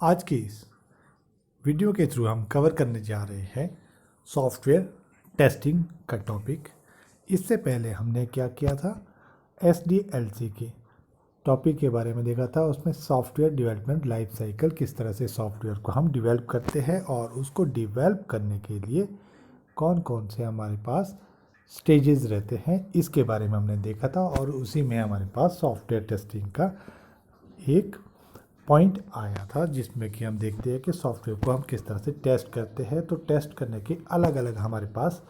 आज की इस वीडियो के थ्रू हम कवर करने जा रहे हैं सॉफ्टवेयर टेस्टिंग का टॉपिक। इससे पहले हमने क्या किया था, SDLC के टॉपिक के बारे में देखा था। उसमें सॉफ्टवेयर डेवलपमेंट लाइफ साइकिल, किस तरह से सॉफ्टवेयर को हम डेवलप करते हैं और उसको डेवलप करने के लिए कौन कौन से हमारे पास स्टेजेस रहते हैं, इसके बारे में हमने देखा था। और उसी में हमारे पास सॉफ्टवेयर टेस्टिंग का एक पॉइंट आया था, जिसमें कि हम देखते हैं कि सॉफ्टवेयर को हम किस तरह से टेस्ट करते हैं। तो टेस्ट करने के अलग अलग हमारे पास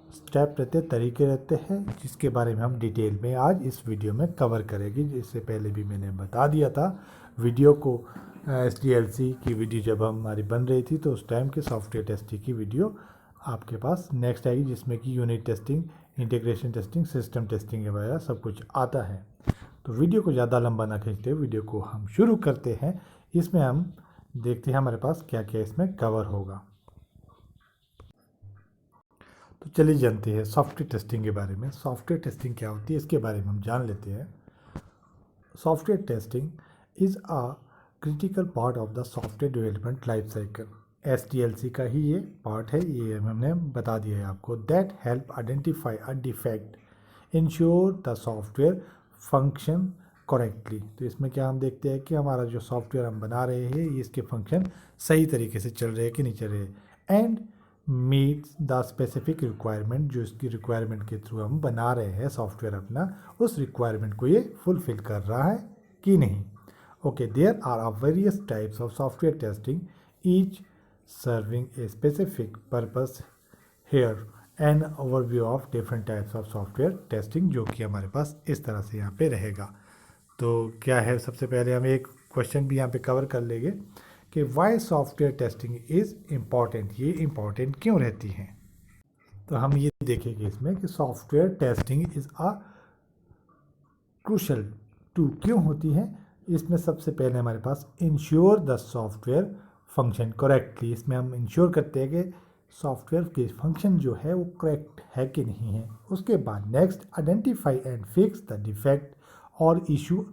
स्टेप रहते, तरीके रहते हैं, जिसके बारे में हम डिटेल में आज इस वीडियो में कवर करेंगे। इससे पहले भी मैंने बता दिया था वीडियो को, SDLC की वीडियो जब हमारी बन रही थी तो उस टाइम के सॉफ्टवेयर टेस्टिंग की वीडियो आपके पास नेक्स्ट आएगी, जिसमें कि unit testing, integration testing, system testing वगैरह सब कुछ आता है। तो वीडियो को ज़्यादा लंबा ना खींचते हुए वीडियो को हम शुरू करते हैं। इसमें हम देखते हैं हमारे पास क्या क्या इसमें कवर होगा। तो चलिए जानते हैं सॉफ्टवेयर टेस्टिंग के बारे में। सॉफ्टवेयर टेस्टिंग क्या होती है, इसके बारे में हम जान लेते हैं। Software testing is a critical part of the software development life cycle. SDLC का ही ये पार्ट है, ये हमने बता दिया है आपको। That help identify a defect, ensure the software function correctly. तो इसमें क्या हम देखते हैं कि हमारा जो सॉफ्टवेयर हम बना रहे हैं, इसके फंक्शन सही तरीके से चल रहे हैं कि नहीं चल रहे, and meets the specific requirement, जो इसकी रिक्वायरमेंट के थ्रू हम बना रहे हैं सॉफ्टवेयर अपना, उस रिक्वायरमेंट को ये फुलफिल कर रहा है कि नहीं। Okay, there are a various types of software testing, each serving a specific purpose. Here an overview of different types of software testing, जो कि हमारे पास इस तरह से यहाँ पे रहेगा। तो क्या है, सबसे पहले हम एक क्वेश्चन भी यहाँ पे कवर कर लेंगे कि why software testing is important, ये इम्पॉर्टेंट क्यों रहती है। तो हम ये देखेंगे इसमें कि software testing is a crucial to क्यों होती है। इसमें सबसे पहले हमारे पास ensure the software function correctly, इसमें हम इंश्योर करते हैं कि सॉफ्टवेयर के फंक्शन जो है वो करेक्ट है कि नहीं है। उसके बाद next, identify and fix the defect और issue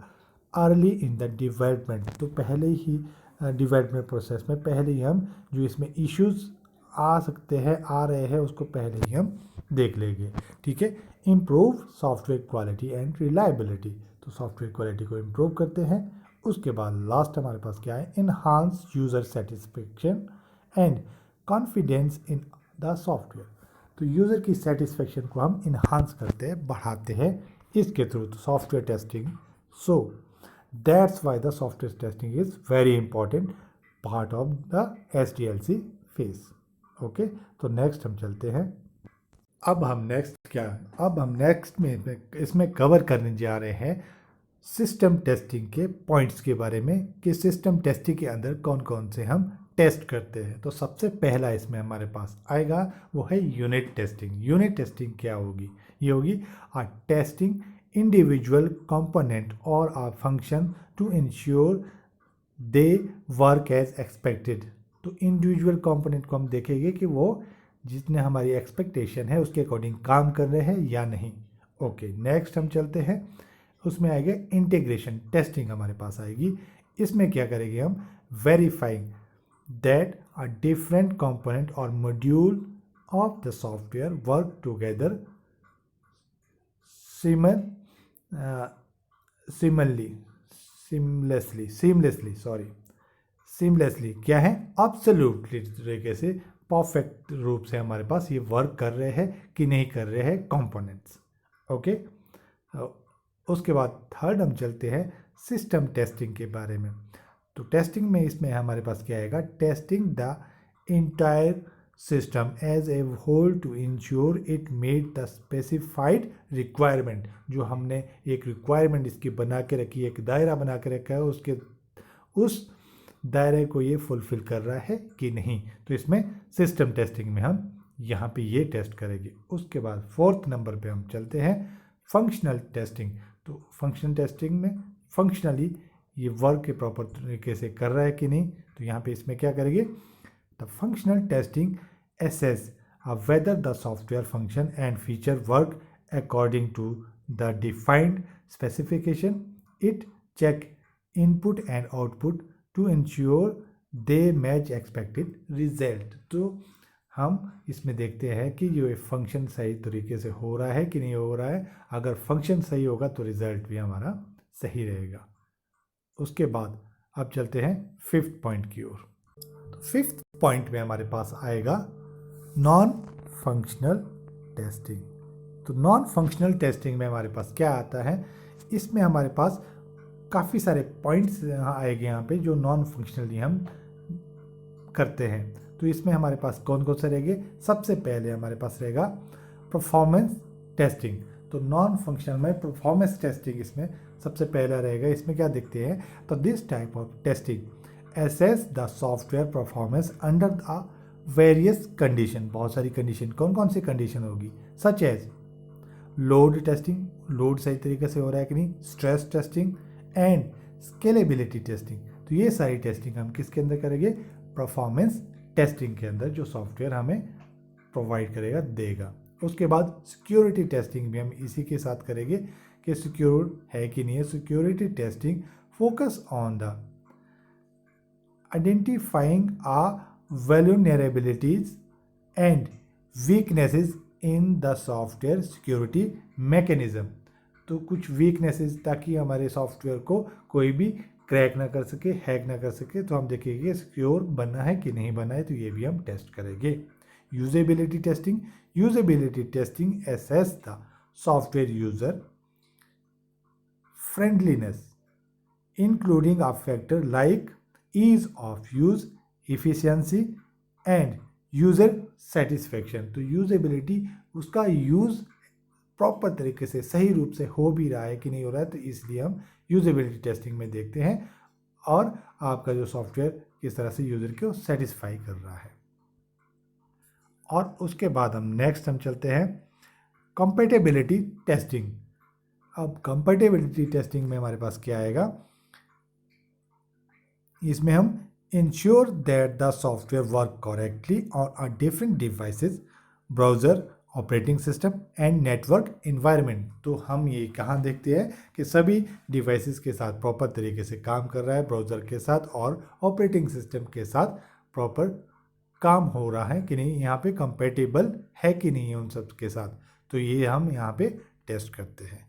early in the development. तो पहले ही डेवलपमेंट प्रोसेस में पहले ही हम जो इसमें इश्यूज आ सकते हैं, आ रहे हैं, उसको पहले ही हम देख लेंगे। ठीक है, improve software quality and reliability, तो सॉफ्टवेयर क्वालिटी को इम्प्रूव करते हैं। उसके बाद लास्ट हमारे पास क्या है, enhance user satisfaction and confidence in the software. तो यूज़र की सेटिस्फेक्शन को हम इन्हांस करते हैं, बढ़ाते हैं इसके थ्रू, तो software testing. So that's why the software testing is very important part of the SDLC phase. Okay, तो नेक्स्ट हम चलते हैं। अब हम नेक्स्ट में इसमें कवर करने जा रहे हैं सिस्टम टेस्टिंग के पॉइंट्स के बारे में, कि सिस्टम टेस्टिंग के अंदर कौन कौन से हम टेस्ट करते हैं। तो सबसे पहला इसमें हमारे पास आएगा वो है यूनिट टेस्टिंग। यूनिट टेस्टिंग क्या होगी, ये होगी आ टेस्टिंग इंडिविजुअल कंपोनेंट और आ function to ensure they work as expected. तो इंडिविजुअल कंपोनेंट को हम देखेंगे कि वो जितने हमारी एक्सपेक्टेशन है उसके अकॉर्डिंग काम कर रहे हैं या नहीं। ओके, नेक्स्ट हम चलते हैं। उसमें आएगा इंटीग्रेशन टेस्टिंग हमारे पास आएगी। इसमें क्या करेंगे हम, verifying that a different component और module of the software work together seamlessly क्या है, एब्सोल्युटली तरीके से, परफेक्ट रूप से हमारे पास ये वर्क कर रहे हैं कि नहीं कर रहे हैं कंपोनेंट्स। ओके, उसके बाद थर्ड हम चलते हैं सिस्टम टेस्टिंग के बारे में। तो टेस्टिंग में इसमें हमारे पास क्या आएगा, testing the entire system as a whole to ensure it made the specified requirement. जो हमने एक रिक्वायरमेंट इसकी बना के रखी है, एक दायरा बना के रखा है, उसके उस दायरे को ये फुलफिल कर रहा है कि नहीं। तो इसमें सिस्टम टेस्टिंग में हम यहाँ पे ये टेस्ट करेंगे। उसके बाद फोर्थ नंबर पे हम चलते हैं फंक्शनल टेस्टिंग। तो फंक्शनल टेस्टिंग में फंक्शनली ये वर्क के प्रॉपर तरीके से कर रहा है कि नहीं। तो यहाँ पे इसमें क्या करेंगे, the functional testing assess whether the software function and feature work according to the defined specification. It check input and output to ensure they match expected result. तो हम इसमें देखते हैं कि ये फंक्शन सही तरीके से हो रहा है कि नहीं हो रहा है। अगर फंक्शन सही होगा तो रिजल्ट भी हमारा सही रहेगा। उसके बाद अब चलते हैं फिफ्थ पॉइंट की ओर। तो फिफ्थ पॉइंट में हमारे पास आएगा नॉन फंक्शनल टेस्टिंग। तो नॉन फंक्शनल टेस्टिंग में हमारे पास क्या आता है, इसमें हमारे पास काफ़ी सारे पॉइंट्स आएंगे यहाँ पे जो नॉन फंक्शनली हम करते हैं। तो इसमें हमारे पास कौन कौन से रहेंगे, सबसे पहले हमारे पास रहेगा परफॉर्मेंस टेस्टिंग। तो नॉन फंक्शनल में परफॉर्मेंस टेस्टिंग इसमें सबसे पहला रहेगा। इसमें क्या देखते हैं, तो this type of testing assess the software performance under the various condition. बहुत सारी कंडीशन, कौन कौन सी कंडीशन होगी, such as load testing, load सही तरीके से हो रहा है कि नहीं, stress testing and scalability testing. तो ये सारी टेस्टिंग हम किसके अंदर करेंगे, परफॉर्मेंस टेस्टिंग के अंदर, जो सॉफ्टवेयर हमें प्रोवाइड करेगा देगा। उसके बाद सिक्योरिटी टेस्टिंग भी हम इसी के साथ करेंगे कि सिक्योर है कि नहीं है। Security testing focus on the identifying uh vulnerabilities and weaknesses in the software security mechanism। तो कुछ वीकनेसेस, ताकि हमारे सॉफ्टवेयर को कोई भी क्रैक ना कर सके, हैक ना कर सके। तो हम देखेंगे सिक्योर बना है कि नहीं बना है, तो ये भी हम टेस्ट करेंगे। Usability testing, usability testing assess the software user friendliness including a factor like ease of use, efficiency and user satisfaction. तो यूजेबिलिटी, उसका यूज़ प्रॉपर तरीके से सही रूप से हो भी रहा है कि नहीं हो रहा है, तो इसलिए हम यूजेबिलिटी टेस्टिंग में देखते हैं और आपका जो सॉफ्टवेयर किस तरह से यूज़र को सेटिस्फाई कर रहा है। और उसके बाद हम नेक्स्ट चलते हैं कंपैटिबिलिटी टेस्टिंग। अब कंपैटिबिलिटी टेस्टिंग में हमारे पास क्या आएगा, इसमें हम ensure that the software work correctly on different devices, browser, operating system and network environment. तो हम ये कहाँ देखते हैं कि सभी डिवाइसेस के साथ प्रॉपर तरीके से काम कर रहा है, ब्राउज़र के साथ और ऑपरेटिंग सिस्टम के साथ प्रॉपर काम हो रहा है कि नहीं, यहाँ पे कंपेटेबल है कि नहीं है उन सब के साथ। तो ये हम यहाँ पे टेस्ट करते हैं।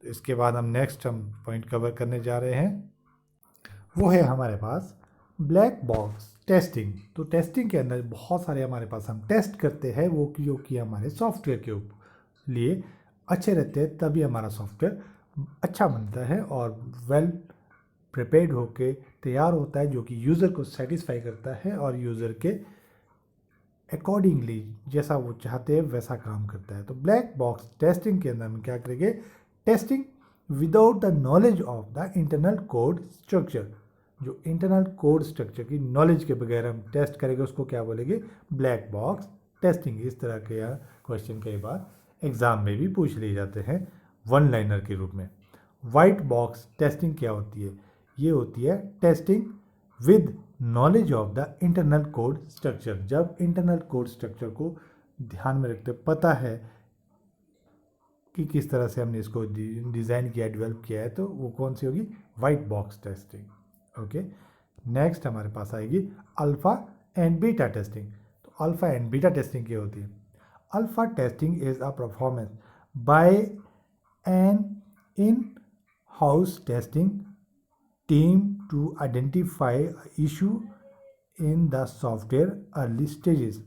तो इसके बाद हम नेक्स्ट पॉइंट कवर करने जा रहे हैं, वो है हमारे पास ब्लैक बॉक्स टेस्टिंग। तो टेस्टिंग के अंदर बहुत सारे हमारे पास हम टेस्ट करते हैं, वो जो कि हमारे सॉफ्टवेयर के लिए अच्छे रहते हैं, तभी हमारा सॉफ्टवेयर अच्छा बनता है और वेल प्रिपेयर्ड होके तैयार होता है, जो कि यूज़र को सेटिस्फाई करता है और यूज़र के अकॉर्डिंगली जैसा वो चाहते हैं वैसा काम करता है। तो ब्लैक बॉक्स टेस्टिंग के अंदर हम क्या करेंगे, testing without the knowledge of the internal code structure. जो इंटरनल कोड स्ट्रक्चर की नॉलेज के बगैर हम टेस्ट करेंगे, उसको क्या बोलेंगे, ब्लैक बॉक्स टेस्टिंग। इस तरह के क्वेश्चन कई बार एग्जाम में भी पूछ लिए जाते हैं वन लाइनर के रूप में। वाइट बॉक्स टेस्टिंग क्या होती है, ये होती है testing with knowledge of the internal code structure. जब इंटरनल कोड स्ट्रक्चर को ध्यान में रखते पता है कि किस तरह से हमने इसको डिज़ाइन किया, डेवलप किया है, तो वो कौन सी होगी, white box testing. Okay, next हमारे पास आएगी अल्फ़ा एंड बीटा टेस्टिंग। तो अल्फ़ा एंड बीटा टेस्टिंग क्या होती है, alpha testing is a performance by an in house testing team to identify issue in the software early stages.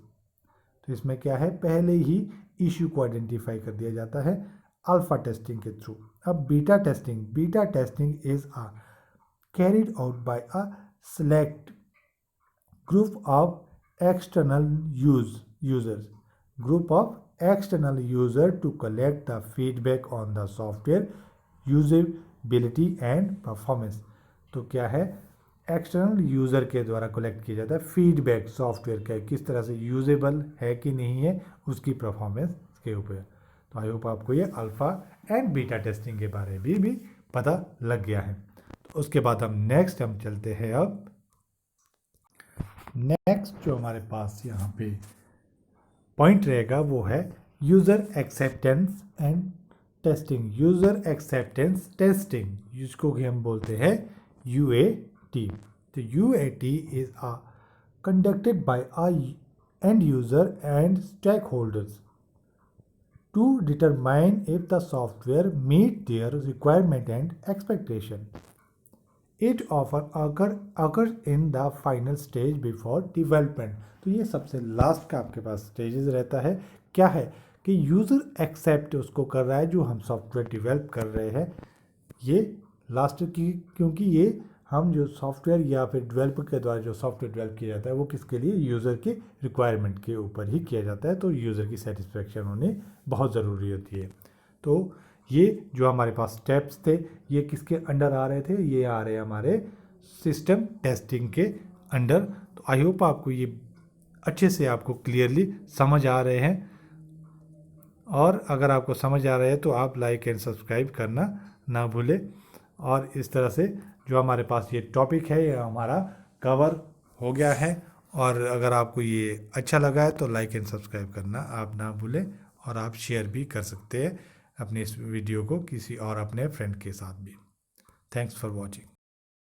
तो इसमें क्या है, पहले ही इशू को आइडेंटिफाई कर दिया जाता है अल्फ़ा टेस्टिंग के थ्रू। अब beta testing is a carried out by a select group of external users to collect the feedback on the software usability and performance। तो क्या है, एक्सटर्नल यूज़र के द्वारा कलेक्ट किया जाता है फीडबैक सॉफ्टवेयर का किस तरह से यूजेबल है कि नहीं है, उसकी परफॉर्मेंस के ऊपर। तो आई होप आपको ये अल्फ़ा एंड बीटा टेस्टिंग के बारे में भी पता लग गया है। उसके बाद हम चलते हैं अब नेक्स्ट जो हमारे पास यहाँ पे पॉइंट रहेगा वो है user acceptance and testing. User acceptance testing, जिसको कि हम बोलते हैं UAT। The UAT is conducted by a end user and stakeholders to determine if the software meet their requirement and expectation. It often occurs in the final stage before development. तो ये सबसे last का आपके पास stages रहता है। क्या है कि यूज़र एक्सेप्ट उसको कर रहा है जो हम सॉफ्टवेयर डेवलप कर रहे हैं, ये लास्ट की, क्योंकि ये हम जो सॉफ्टवेयर या फिर डेवलपर के द्वारा जो सॉफ्टवेयर डेवलप किया जाता है वो किसके लिए, यूज़र के रिक्वायरमेंट के ऊपर ही किया जाता है। तो यूज़र की सेटिस्फेक्शन होनी बहुत ज़रूरी होती है। तो ये जो हमारे पास स्टेप्स थे ये किसके अंडर आ रहे थे, ये आ रहे हैं हमारे सिस्टम टेस्टिंग के अंडर। तो आई होप आपको ये अच्छे से आपको क्लियरली समझ आ रहे हैं, और अगर आपको समझ आ रहा है तो आप लाइक एंड सब्सक्राइब करना ना भूलें। और इस तरह से जो हमारे पास ये टॉपिक है ये हमारा कवर हो गया है, और अगर आपको ये अच्छा लगा है तो लाइक एंड सब्सक्राइब करना आप ना भूलें, और आप शेयर भी कर सकते हैं अपने इस वीडियो को किसी और अपने फ्रेंड के साथ भी। Thanks for watching.